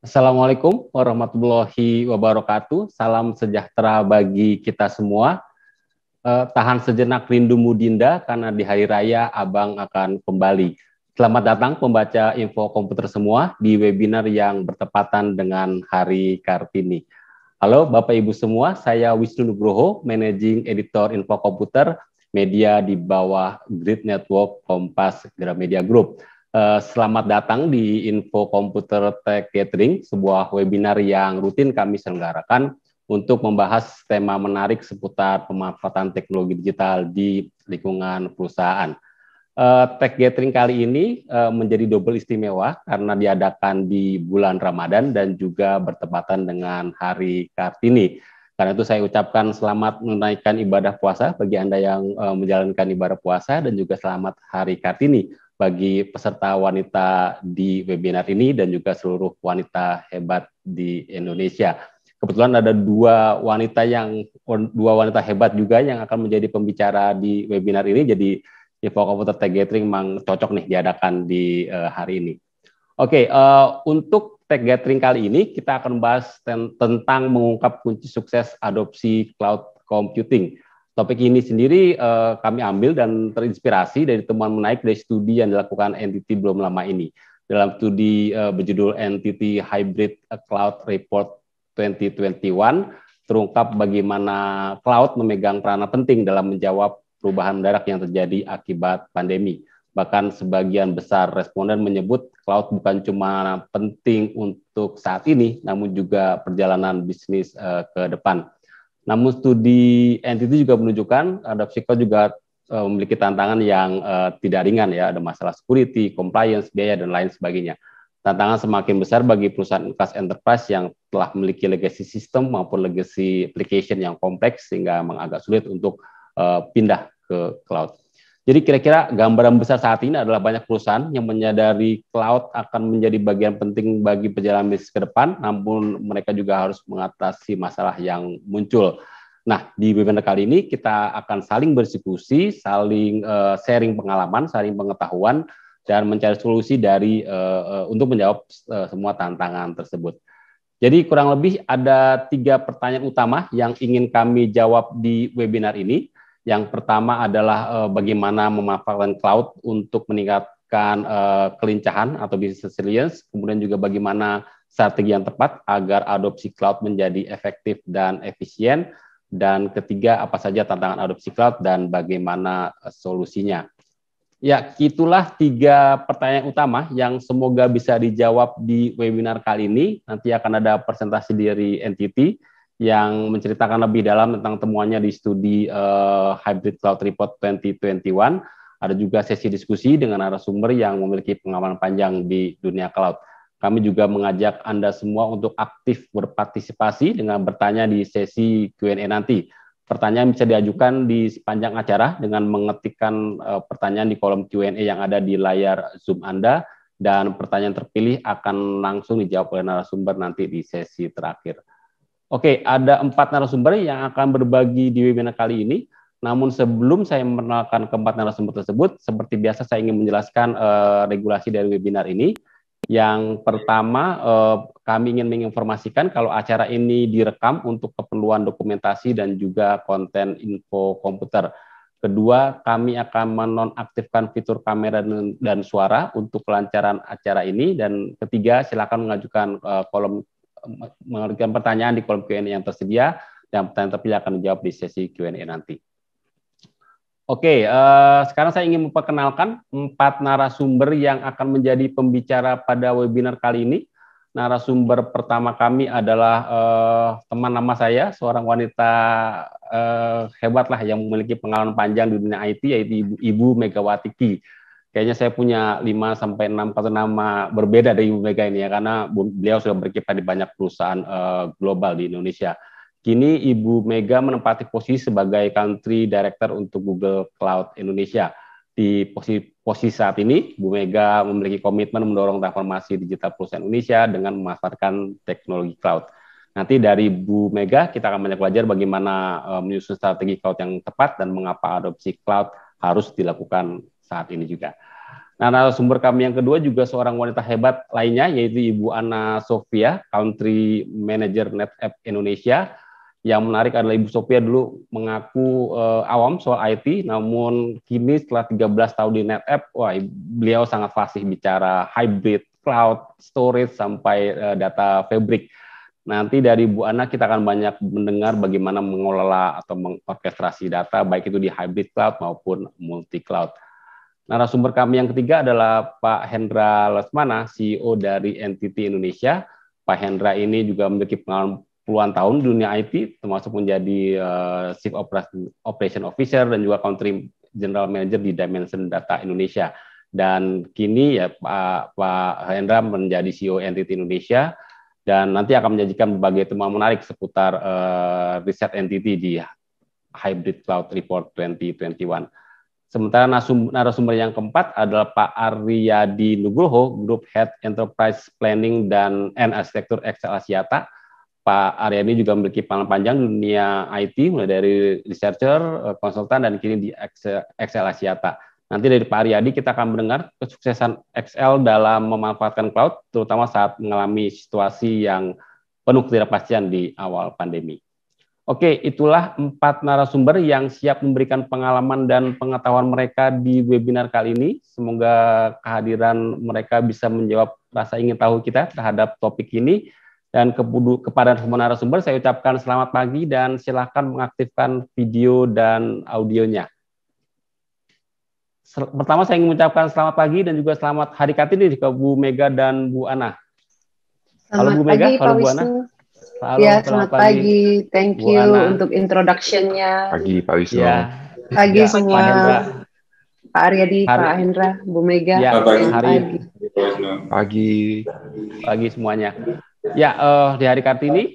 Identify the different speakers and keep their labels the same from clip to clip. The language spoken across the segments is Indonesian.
Speaker 1: Assalamualaikum warahmatullahi wabarakatuh. Salam sejahtera bagi kita semua. Tahan sejenak rindumu Dinda, karena di hari raya Abang akan kembali. Selamat datang pembaca info komputer semua di webinar yang bertepatan dengan Hari Kartini. Halo Bapak Ibu semua, saya Wisnu Nugroho, Managing Editor Info Komputer, media di bawah Grid Network Kompas Gramedia Group. Selamat datang di Info Komputer Tech Gathering, sebuah webinar yang rutin kami selenggarakan untuk membahas tema menarik seputar pemanfaatan teknologi digital di lingkungan perusahaan. Tech Gathering kali ini menjadi double istimewa karena diadakan di bulan Ramadan dan juga bertepatan dengan Hari Kartini. Karena itu saya ucapkan selamat menunaikan ibadah puasa bagi Anda yang menjalankan ibadah puasa, dan juga selamat Hari Kartini bagi peserta wanita di webinar ini dan juga seluruh wanita hebat di Indonesia. Kebetulan ada dua wanita hebat juga yang akan menjadi pembicara di webinar ini. Jadi Info Komputer Tech Gathering memang cocok nih diadakan di hari ini. Oke, untuk Tech Gathering kali ini kita akan bahas tentang mengungkap kunci sukses adopsi cloud computing. Topik ini sendiri kami ambil dan terinspirasi dari temuan menarik dari studi yang dilakukan NTT belum lama ini. Dalam studi berjudul NTT Hybrid Cloud Report 2021, terungkap bagaimana cloud memegang peranan penting dalam menjawab perubahan mendadak yang terjadi akibat pandemi. Bahkan sebagian besar responden menyebut cloud bukan cuma penting untuk saat ini, namun juga perjalanan bisnis ke depan. Namun studi NTT juga menunjukkan adopsi cloud juga memiliki tantangan yang tidak ringan ya, ada masalah security, compliance, biaya, dan lain sebagainya. Tantangan semakin besar bagi perusahaan kelas enterprise yang telah memiliki legacy system maupun legacy application yang kompleks sehingga memang agak sulit untuk pindah ke cloud. Jadi kira-kira gambaran besar saat ini adalah banyak perusahaan yang menyadari cloud akan menjadi bagian penting bagi perjalanan bisnis ke depan, namun mereka juga harus mengatasi masalah yang muncul. Nah, di webinar kali ini kita akan saling berdiskusi, saling sharing pengalaman, saling pengetahuan, dan mencari solusi untuk menjawab semua tantangan tersebut. Jadi kurang lebih ada 3 pertanyaan utama yang ingin kami jawab di webinar ini. Yang pertama adalah bagaimana memanfaatkan cloud untuk meningkatkan kelincahan atau business resilience, kemudian juga bagaimana strategi yang tepat agar adopsi cloud menjadi efektif dan efisien, dan ketiga apa saja tantangan adopsi cloud dan bagaimana solusinya. Ya, itulah 3 pertanyaan utama yang semoga bisa dijawab di webinar kali ini. Nanti akan ada presentasi dari NTT yang menceritakan lebih dalam tentang temuannya di studi Hybrid Cloud Report 2021. Ada juga sesi diskusi dengan narasumber yang memiliki pengalaman panjang di dunia cloud. Kami juga mengajak Anda semua untuk aktif berpartisipasi dengan bertanya di sesi Q&A nanti. Pertanyaan bisa diajukan di sepanjang acara dengan mengetikkan pertanyaan di kolom Q&A yang ada di layar Zoom Anda, dan pertanyaan terpilih akan langsung dijawab oleh narasumber nanti di sesi terakhir. Oke, ada 4 narasumber yang akan berbagi di webinar kali ini. Namun sebelum saya memperkenalkan keempat narasumber tersebut, seperti biasa saya ingin menjelaskan regulasi dari webinar ini. Yang pertama, kami ingin menginformasikan kalau acara ini direkam untuk keperluan dokumentasi dan juga konten info komputer. Kedua, kami akan menonaktifkan fitur kamera dan suara untuk kelancaran acara ini. Dan ketiga, silakan mengajukan pertanyaan di kolom Q&A yang tersedia, dan pertanyaan terpilih akan dijawab di sesi Q&A nanti. Oke, sekarang saya ingin memperkenalkan 4 narasumber yang akan menjadi pembicara pada webinar kali ini. Narasumber pertama kami adalah teman lama saya, seorang wanita hebat lah yang memiliki pengalaman panjang di dunia IT, yaitu Ibu Megawati Ki. Kayaknya saya punya 5-6 kartu nama berbeda dari Ibu Mega ini ya, karena beliau sudah berkiprah di banyak perusahaan global di Indonesia. Kini Ibu Mega menempati posisi sebagai Country Director untuk Google Cloud Indonesia. Di posisi saat ini, Bu Mega memiliki komitmen mendorong transformasi digital perusahaan Indonesia dengan memanfaatkan teknologi cloud. Nanti dari Bu Mega kita akan banyak belajar bagaimana menyusun strategi cloud yang tepat dan mengapa adopsi cloud harus dilakukan saat ini juga. Nah, narasumber kami yang kedua juga seorang wanita hebat lainnya, yaitu Ibu Anna Sofia, Country Manager NetApp Indonesia. Yang menarik adalah Ibu Sofia dulu mengaku awam soal IT, namun kini setelah 13 tahun di NetApp, wah, beliau sangat fasih bicara hybrid, cloud, storage, sampai data fabric. Nanti dari Bu Ana kita akan banyak mendengar bagaimana mengelola atau mengorkestrasi data, baik itu di hybrid cloud maupun multi cloud. Narasumber kami yang ketiga adalah Pak Hendra Lesmana, CEO dari NTT Indonesia. Pak Hendra ini juga memiliki pengalaman puluhan tahun di dunia IT, termasuk menjadi Chief Operation Officer dan juga Country General Manager di Dimension Data Indonesia. Dan kini ya Pak Hendra menjadi CEO NTT Indonesia, dan nanti akan menyajikan berbagai temuan menarik seputar riset NTT di Hybrid Cloud Report 2021. Sementara narasumber yang keempat adalah Pak Aryadi Nugroho, Group Head Enterprise Planning dan Arsitektur Excel Axiata. Pak Aryadi juga memiliki pengalaman panjang di dunia IT, mulai dari researcher, konsultan, dan kini di Excel Axiata. Nanti dari Pak Aryadi kita akan mendengar kesuksesan Excel dalam memanfaatkan cloud, terutama saat mengalami situasi yang penuh ketidakpastian di awal pandemi. Oke, itulah 4 narasumber yang siap memberikan pengalaman dan pengetahuan mereka di webinar kali ini. Semoga kehadiran mereka bisa menjawab rasa ingin tahu kita terhadap topik ini. Dan kepada semua narasumber saya ucapkan selamat pagi dan silakan mengaktifkan video dan audionya. Pertama saya ingin mengucapkan selamat pagi dan juga selamat Hari Kartini ke Bu Mega dan Bu Ana. Halo Bu Mega, halo Bu Ana.
Speaker 2: Halo, ya, selamat pagi. Thank you untuk introduction-nya.
Speaker 3: Pagi Pak Wisnu.
Speaker 1: Ya.
Speaker 2: Pagi
Speaker 1: ya,
Speaker 2: semua. Pak Aryadi, Pak Hendra, Bu Mega.
Speaker 1: Ya,
Speaker 3: pagi
Speaker 1: semuanya. Ya, di Hari Kartini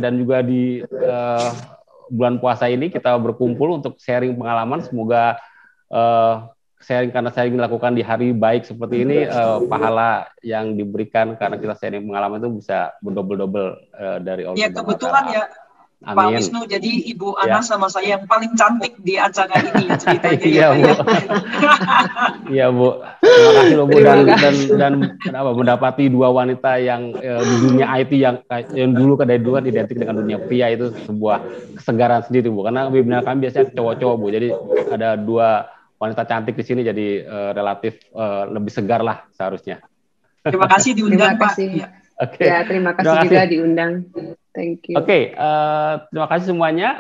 Speaker 1: dan juga di bulan puasa ini kita berkumpul untuk sharing pengalaman. Semoga sharing dilakukan di hari baik seperti ini, pahala yang diberikan karena kita sharing pengalaman itu bisa berdobel-dobel dari Allah.
Speaker 4: Ya, kebetulan ya Amin. Pak Wisnu, jadi Ibu Ana sama saya yang paling cantik di acara ini ceritanya.
Speaker 1: Iya, Bu. Iya, Bu. Terima kasih loh, Bu, dan mendapati 2 wanita yang di dunia IT yang dulu dari dulu identik dengan dunia pria, itu sebuah kesegaran sendiri, Bu. Karena webinar kami biasanya cowok-cowok, Bu. Jadi ada 2 wanita cantik di sini, jadi relatif lebih segar lah seharusnya.
Speaker 4: Terima kasih diundang, Pak.
Speaker 2: Oke. Ya, terima kasih juga diundang. Thank you.
Speaker 1: Oke, terima kasih semuanya.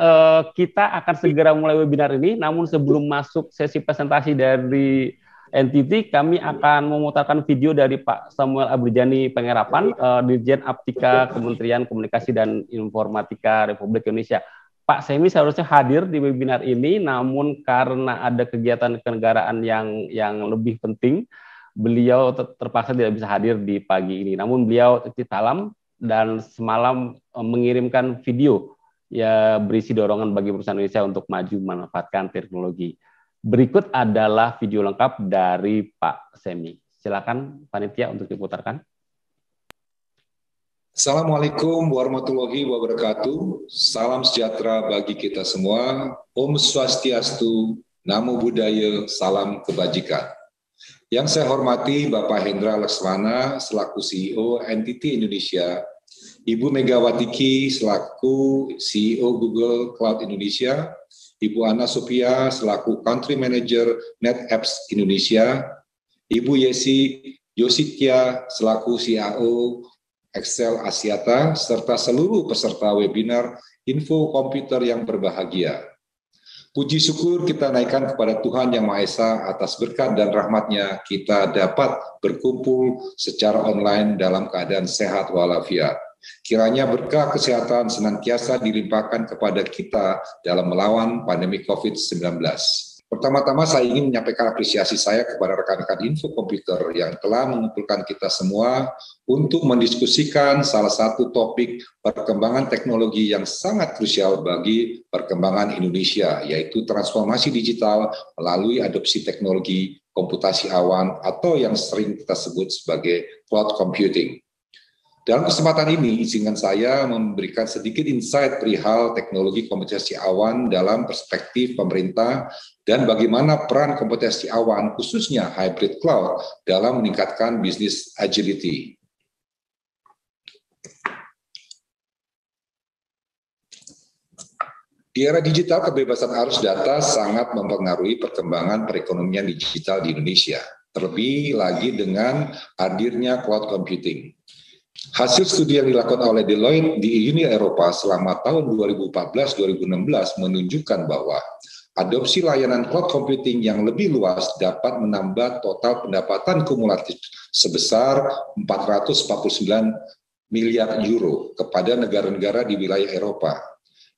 Speaker 1: Kita akan segera mulai webinar ini. Namun sebelum masuk sesi presentasi dari NTT, kami akan memutarkan video dari Pak Samuel Abrijani Pengerapan, Dirjen Aptika Kementerian Komunikasi dan Informatika Republik Indonesia. Pak Semi seharusnya hadir di webinar ini, namun karena ada kegiatan kenegaraan yang lebih penting, beliau terpaksa tidak bisa hadir di pagi ini. Namun beliau titip salam dan semalam mengirimkan video ya berisi dorongan bagi perusahaan Indonesia untuk maju memanfaatkan teknologi. Berikut adalah video lengkap dari Pak Semi. Silakan panitia untuk diputarkan.
Speaker 5: Assalamualaikum warahmatullahi wabarakatuh. Salam sejahtera bagi kita semua. Om Swastiastu, Namo Buddhaya, salam kebajikan. Yang saya hormati Bapak Hendra Lesmana selaku CEO NTT Indonesia, Ibu Megawati Ki selaku CEO Google Cloud Indonesia, Ibu Anna Sofia selaku Country Manager NetApps Indonesia, Ibu Yesi Yositya selaku CIO Excel Axiata, serta seluruh peserta webinar Info Komputer yang berbahagia. Puji syukur kita naikkan kepada Tuhan Yang Maha Esa atas berkat dan rahmat-Nya kita dapat berkumpul secara online dalam keadaan sehat walafiat. Kiranya berkah kesehatan senantiasa dilimpahkan kepada kita dalam melawan pandemi COVID-19. Pertama-tama saya ingin menyampaikan apresiasi saya kepada rekan-rekan Info Komputer yang telah mengumpulkan kita semua untuk mendiskusikan salah satu topik perkembangan teknologi yang sangat krusial bagi perkembangan Indonesia, yaitu transformasi digital melalui adopsi teknologi komputasi awan atau yang sering kita sebut sebagai cloud computing. Dalam kesempatan ini, izinkan saya memberikan sedikit insight perihal teknologi komputasi awan dalam perspektif pemerintah dan bagaimana peran komputasi awan, khususnya hybrid cloud, dalam meningkatkan bisnis agility. Di era digital, kebebasan arus data sangat mempengaruhi perkembangan perekonomian digital di Indonesia, terlebih lagi dengan hadirnya cloud computing. Hasil studi yang dilakukan oleh Deloitte di Uni Eropa selama tahun 2014-2016 menunjukkan bahwa adopsi layanan cloud computing yang lebih luas dapat menambah total pendapatan kumulatif sebesar 449 miliar euro kepada negara-negara di wilayah Eropa,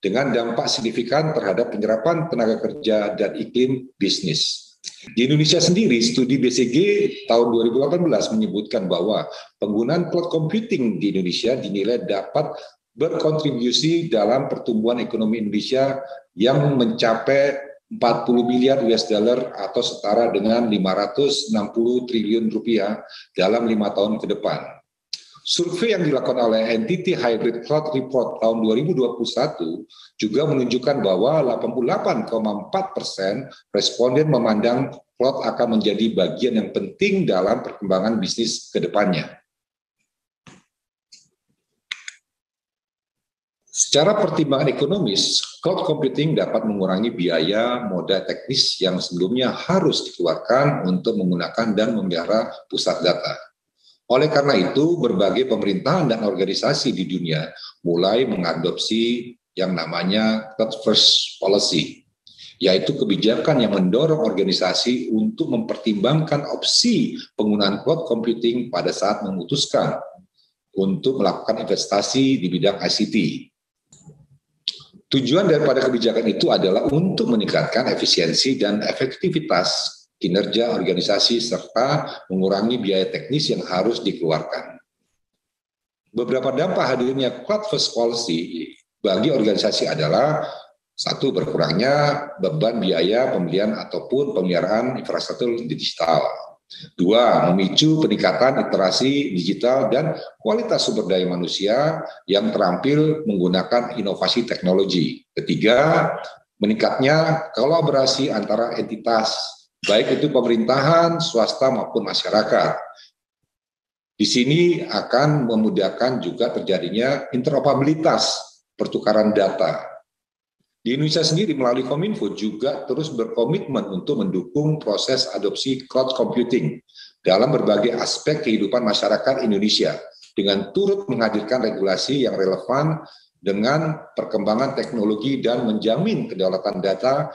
Speaker 5: dengan dampak signifikan terhadap penyerapan tenaga kerja dan iklim bisnis. Di Indonesia sendiri, studi BCG tahun 2018 menyebutkan bahwa penggunaan cloud computing di Indonesia dinilai dapat berkontribusi dalam pertumbuhan ekonomi Indonesia yang mencapai 40 miliar US dollar atau setara dengan 560 triliun rupiah dalam 5 tahun ke depan. Survei yang dilakukan oleh NTT Hybrid Cloud Report tahun 2021 juga menunjukkan bahwa 88,4% responden memandang cloud akan menjadi bagian yang penting dalam perkembangan bisnis ke depannya. Secara pertimbangan ekonomis, cloud computing dapat mengurangi biaya modal teknis yang sebelumnya harus dikeluarkan untuk menggunakan dan memelihara pusat data. Oleh karena itu, berbagai pemerintahan dan organisasi di dunia mulai mengadopsi yang namanya Cloud First Policy, yaitu kebijakan yang mendorong organisasi untuk mempertimbangkan opsi penggunaan cloud computing pada saat memutuskan untuk melakukan investasi di bidang ICT. Tujuan daripada kebijakan itu adalah untuk meningkatkan efisiensi dan efektivitas kinerja organisasi serta mengurangi biaya teknis yang harus dikeluarkan. Beberapa dampak hadirnya Cloud First Policy bagi organisasi adalah: 1. Berkurangnya beban biaya pembelian ataupun pemeliharaan infrastruktur digital. 2. Memicu peningkatan literasi digital dan kualitas sumber daya manusia yang terampil menggunakan inovasi teknologi. 3. Meningkatnya kolaborasi antara entitas, baik itu pemerintahan, swasta maupun masyarakat. Di sini akan memudahkan juga terjadinya interoperabilitas pertukaran data. Di Indonesia sendiri melalui Kominfo juga terus berkomitmen untuk mendukung proses adopsi cloud computing dalam berbagai aspek kehidupan masyarakat Indonesia dengan turut menghadirkan regulasi yang relevan dengan perkembangan teknologi dan menjamin kedaulatan data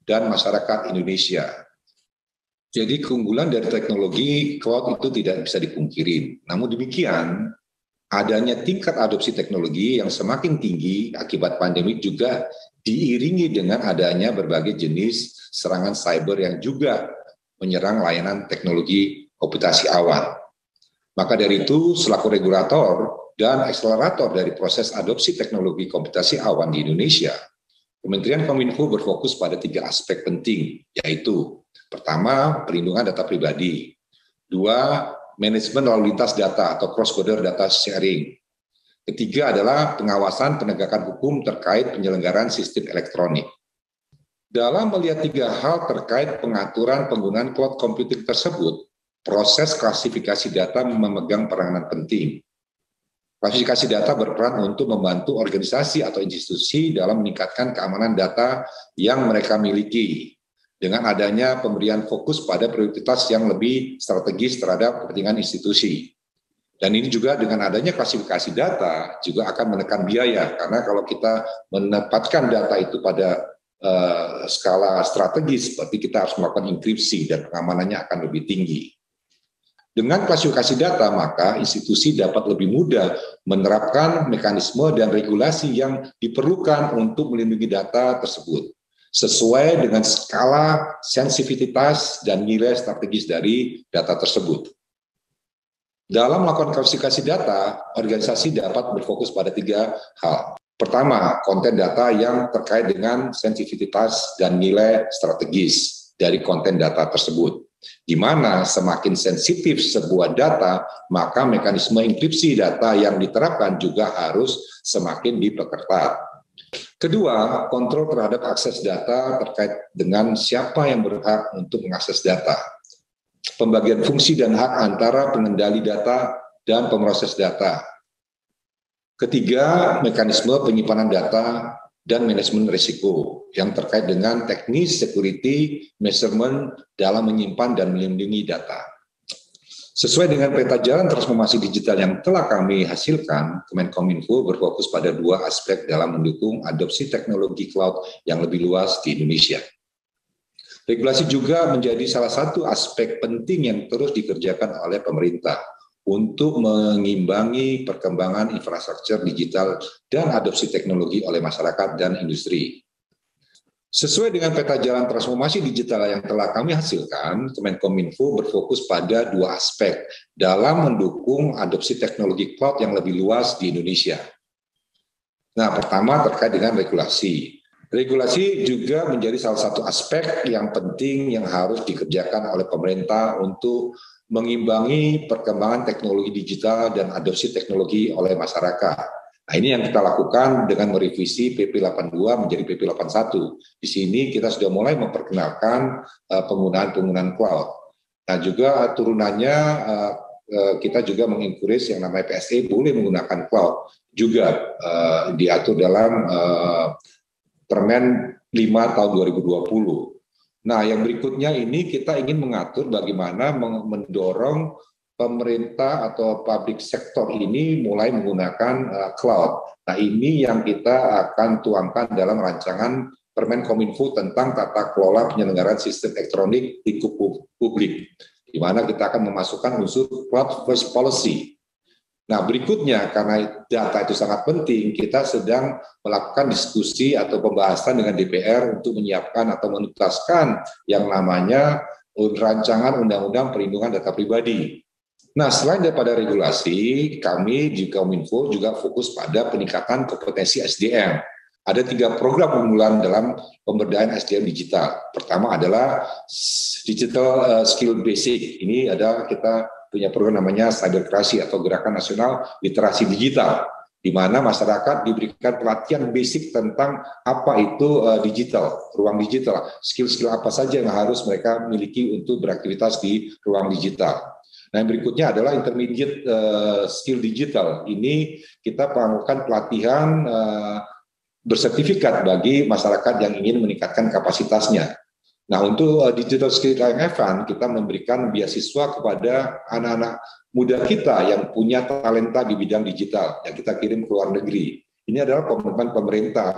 Speaker 5: dan masyarakat Indonesia. Jadi keunggulan dari teknologi cloud itu tidak bisa dipungkiri. Namun demikian, adanya tingkat adopsi teknologi yang semakin tinggi akibat pandemi juga diiringi dengan adanya berbagai jenis serangan cyber yang juga menyerang layanan teknologi komputasi awan. Maka dari itu, selaku regulator dan akselerator dari proses adopsi teknologi komputasi awan di Indonesia, Kementerian Kominfo berfokus pada 3 aspek penting, yaitu: pertama, perlindungan data pribadi. 2, manajemen lalu lintas data atau cross-border data sharing. Ketiga adalah pengawasan penegakan hukum terkait penyelenggaraan sistem elektronik. Dalam melihat 3 hal terkait pengaturan penggunaan cloud computing tersebut, proses klasifikasi data memegang peranan penting. Klasifikasi data berperan untuk membantu organisasi atau institusi dalam meningkatkan keamanan data yang mereka miliki, dengan adanya pemberian fokus pada prioritas yang lebih strategis terhadap kepentingan institusi. Dan ini juga dengan adanya klasifikasi data juga akan menekan biaya, karena kalau kita menempatkan data itu pada skala strategis, berarti kita harus melakukan enkripsi dan pengamanannya akan lebih tinggi. Dengan klasifikasi data, maka institusi dapat lebih mudah menerapkan mekanisme dan regulasi yang diperlukan untuk melindungi data tersebut, sesuai dengan skala sensitivitas dan nilai strategis dari data tersebut. Dalam melakukan klasifikasi data, organisasi dapat berfokus pada 3 hal. Pertama, konten data yang terkait dengan sensitivitas dan nilai strategis dari konten data tersebut. Di mana semakin sensitif sebuah data, maka mekanisme enkripsi data yang diterapkan juga harus semakin diperketat. Kedua, kontrol terhadap akses data terkait dengan siapa yang berhak untuk mengakses data. Pembagian fungsi dan hak antara pengendali data dan pemroses data. Ketiga, mekanisme penyimpanan data dan manajemen risiko yang terkait dengan teknis security measurement dalam menyimpan dan melindungi data. Sesuai dengan peta jalan transformasi digital yang telah kami hasilkan, Kemenkominfo berfokus pada dua aspek dalam mendukung adopsi teknologi cloud yang lebih luas di Indonesia. Regulasi juga menjadi salah satu aspek penting yang terus dikerjakan oleh pemerintah untuk mengimbangi perkembangan infrastruktur digital dan adopsi teknologi oleh masyarakat dan industri. Sesuai dengan peta jalan transformasi digital yang telah kami hasilkan, Kemenkominfo berfokus pada dua aspek dalam mendukung adopsi teknologi cloud yang lebih luas di Indonesia. Nah, pertama terkait dengan regulasi. Regulasi juga menjadi salah satu aspek yang penting yang harus dikerjakan oleh pemerintah untuk mengimbangi perkembangan teknologi digital dan adopsi teknologi oleh masyarakat. Nah, ini yang kita lakukan dengan merevisi PP 82 menjadi PP 81. Di sini kita sudah mulai memperkenalkan penggunaan cloud. Nah, juga turunannya kita juga mengencourage yang namanya PSE boleh menggunakan cloud. Juga diatur dalam Permen 5 tahun 2020. Nah, yang berikutnya ini kita ingin mengatur bagaimana mendorong pemerintah atau public sector ini mulai menggunakan cloud. Nah, ini yang kita akan tuangkan dalam rancangan Permen Kominfo tentang tata kelola penyelenggaraan sistem elektronik lingkup publik, di mana kita akan memasukkan unsur cloud first policy. Nah, berikutnya karena data itu sangat penting, kita sedang melakukan diskusi atau pembahasan dengan DPR untuk menyiapkan atau menuntaskan yang namanya rancangan Undang-Undang Perlindungan Data Pribadi. Nah, selain daripada regulasi, kami di Kominfo juga fokus pada peningkatan kompetensi SDM. Ada 3 program unggulan dalam pemberdayaan SDM digital. Pertama adalah Digital Skill Basic. Ini ada kita punya program namanya Cyberliterasi atau Gerakan Nasional Literasi Digital, di mana masyarakat diberikan pelatihan basic tentang apa itu digital, ruang digital, skill-skill apa saja yang harus mereka miliki untuk beraktivitas di ruang digital. Nah, yang berikutnya adalah intermediate skill digital. Ini kita melakukan pelatihan bersertifikat bagi masyarakat yang ingin meningkatkan kapasitasnya. Nah, untuk Digital Skill yang advance, kita memberikan beasiswa kepada anak-anak muda kita yang punya talenta di bidang digital, yang kita kirim ke luar negeri. Ini adalah komitmen pemerintah,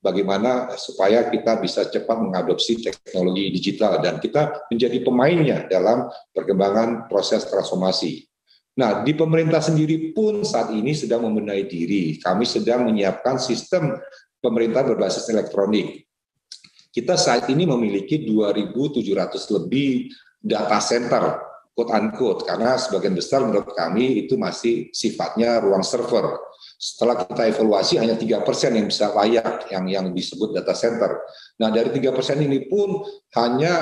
Speaker 5: bagaimana supaya kita bisa cepat mengadopsi teknologi digital, dan kita menjadi pemainnya dalam perkembangan proses transformasi. Nah, di pemerintah sendiri pun saat ini sedang membenahi diri. Kami sedang menyiapkan sistem pemerintah berbasis elektronik. Kita saat ini memiliki 2.700 lebih data center, quote unquote, karena sebagian besar menurut kami itu masih sifatnya ruang server. Setelah kita evaluasi hanya 3% yang bisa layak yang disebut data center. Nah, dari 3% ini pun hanya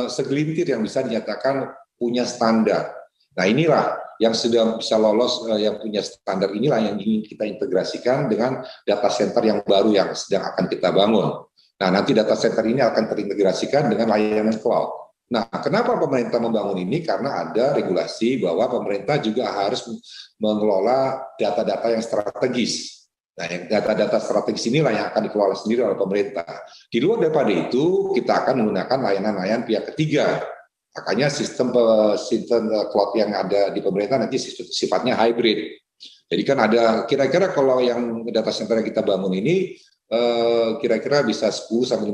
Speaker 5: segelintir yang bisa dinyatakan punya standar. Nah, inilah yang sudah bisa lolos, yang punya standar inilah yang ingin kita integrasikan dengan data center yang baru yang sedang akan kita bangun. Nah, nanti data center ini akan terintegrasikan dengan layanan cloud. Nah, kenapa pemerintah membangun ini? Karena ada regulasi bahwa pemerintah juga harus mengelola data-data yang strategis. Nah, yang data-data strategis inilah yang akan dikelola sendiri oleh pemerintah. Di luar daripada itu, kita akan menggunakan layanan-layanan pihak ketiga. Makanya sistem cloud yang ada di pemerintah nanti sifatnya hybrid. Jadi kan ada kira-kira kalau yang data center yang kita bangun ini, kira-kira bisa 10-15%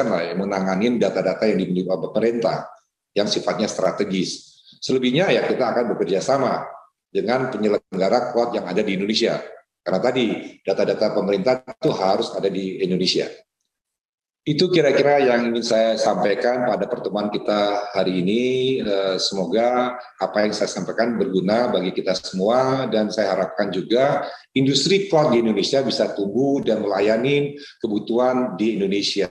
Speaker 5: lah yang menanganin data-data yang dimiliki oleh pemerintah yang sifatnya strategis. Selebihnya ya kita akan bekerja sama dengan penyelenggara cloud yang ada di Indonesia. Karena tadi data-data pemerintah itu harus ada di Indonesia. Itu kira-kira yang ingin saya sampaikan pada pertemuan kita hari ini. Semoga apa yang saya sampaikan berguna bagi kita semua, dan saya harapkan juga industri cloud di Indonesia bisa tumbuh dan melayani kebutuhan di Indonesia.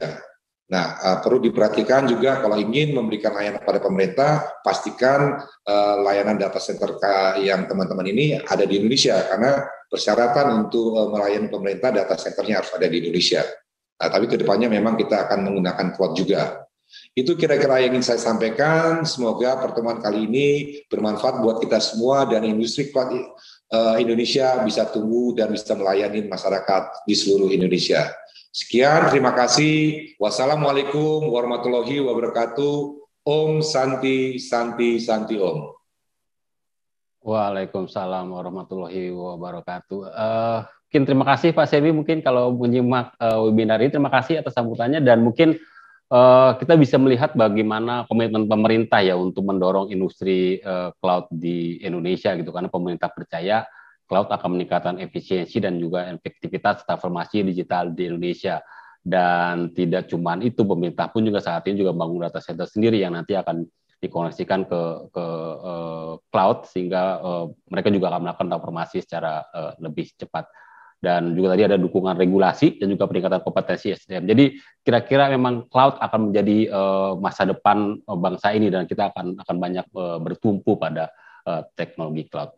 Speaker 5: Nah, perlu diperhatikan juga kalau ingin memberikan layanan pada pemerintah, pastikan layanan data center yang teman-teman ini ada di Indonesia, karena persyaratan untuk melayani pemerintah data centernya harus ada di Indonesia. Nah, tapi kedepannya memang kita akan menggunakan cloud juga. Itu kira-kira yang ingin saya sampaikan. Semoga pertemuan kali ini bermanfaat buat kita semua dan industri cloud Indonesia bisa tumbuh dan bisa melayani masyarakat di seluruh Indonesia. Sekian, terima kasih. Wassalamualaikum warahmatullahi wabarakatuh. Om Santi, Santi, Santi Om.
Speaker 1: Waalaikumsalam warahmatullahi wabarakatuh. Mungkin terima kasih Pak Sebi, mungkin kalau menyimak webinar ini, terima kasih atas sambutannya, dan mungkin kita bisa melihat bagaimana komitmen pemerintah ya untuk mendorong industri cloud di Indonesia gitu, karena pemerintah percaya cloud akan meningkatkan efisiensi dan juga efektivitas transformasi digital di Indonesia. Dan tidak cuma itu, pemerintah pun juga saat ini juga bangun data center sendiri yang nanti akan dikoneksikan ke cloud, sehingga mereka juga akan melakukan transformasi secara lebih cepat. Dan juga tadi ada dukungan regulasi dan juga peningkatan kompetensi SDM. Jadi kira-kira memang cloud akan menjadi masa depan bangsa ini, dan kita akan banyak bertumpu pada teknologi cloud.